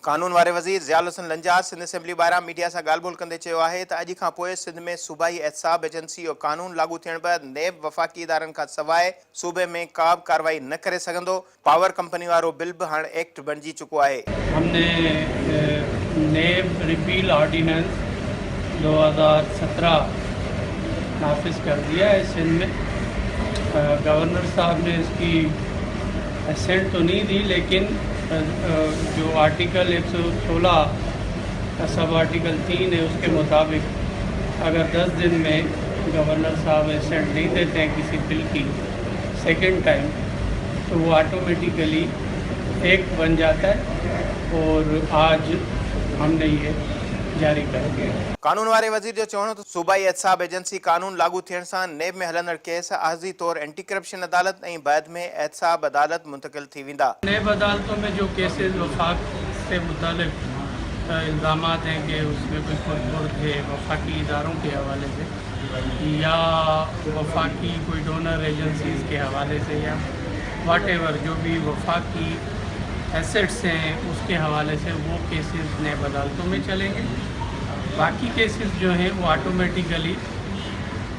कानून वारे वज़ीर ज़ियाउल हसन लंजार सिंध असेंबली ॿाहिरां मीडिया सां ॻाल्हि ॿोल कंदे चयो आहे त अॼु खां पोइ सिंध में सूबाई एहतसाब एजेंसी जो कानून लागू थियण बैदि नेब वफ़ाक़ी इदारनि खां सवाइ सूबे में का बि कार्रवाई न करे सघंदो। पावर कंपनी वारो बिल बि हाणे एक्ट बणिजी चुको आहे। हमने नेब रिपील ऑर्डिनेंस 2017 नाफिज कर दिया है सिंध में। गवर्नर साहब ने इसकी असेंट तो नहीं दी, लेकिन जो आर्टिकल 116 का सब आर्टिकल 3 है उसके मुताबिक अगर 10 दिन में गवर्नर साहब असेंट नहीं देते हैं किसी बिल की सेकंड टाइम, तो वो ऑटोमेटिकली एक्ट बन जाता है और आज हमने ये जारी कर दिया। कानून वारे वज़ीर जो चवणो त सूबाई एहतसाब एजेंसी कानून लागू थियण सां नेब में हलंदड़ केस आर्ज़ी तौर एंटी करप्शन अदालत ऐं बैदि में एहतसाब अदालत मुंतकिल थी वेंदा। नेब अदालतों में जो केसेस वफाक से मुतालिक इल्ज़ामात हैं कि उसमें कोई खुरद है वफाकी इदारों के हवाले से या वफाकी कोई डोनर एजेंसीज़ के हवाले से या व्हाटएवर जो भी वफाकी एसेट्स हैं उसके हवाले से, वो केसेस नेब अदालतों में चलेंगे। बाकी केसेस जो हैं वो ऑटोमेटिकली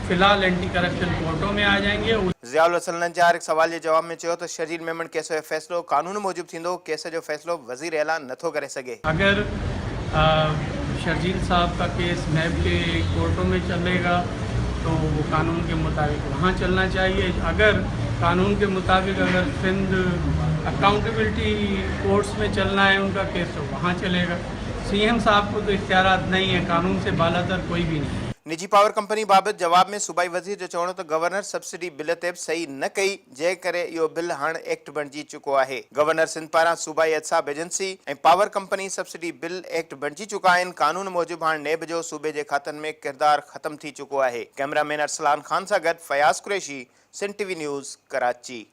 फ़िलहाल एंटी करप्शन कोर्टों में आ जाएंगे। ज़ियाउल हसन लंजार एक सवाल के जवाब में चयो त शर्जील मेमन केस जो फ़ैसिलो कानून मूजिब थींदो, केस जो फ़ैसिलो वज़ीर ऐलान नथो करे सघे। अगर शर्जील साहब का केस नेब के कोर्टों में चलेगा तो वो कानून के मुताबिक वहाँ चलना चाहिए। अगर कानून के मुताबिक अगर सिंध अकाउंटेबिलिटी कोर्ट्स में चलना है उनका केस, तो वहाँ चलेगा। सीएम साहब को तो इख्तियारात नहीं है, कानून से बालातर कोई भी नहीं। निजी पावर कंपनी बाबत जवाब में सूबाई वज़ीर जो चवणो त गवर्नर सब्सिडी बिल ते सही न कई, जंहिं करे इहो बिल हाणे एक्ट बणिजी चुको आहे। गवर्नर सिंध पारां सूबाई एहतसाब एजेंसी ऐं power company subsidy bill act बणिजी चुका आहिनि। कानून मूजिब हाणे नेब जो सूबे जे खातनि में किरदार ख़त्म थी चुको आहे। कैमरामैन अरसलान खान सां गॾु फयाज़ कुरैशी, सिंध टीवी न्यूज़, कराची।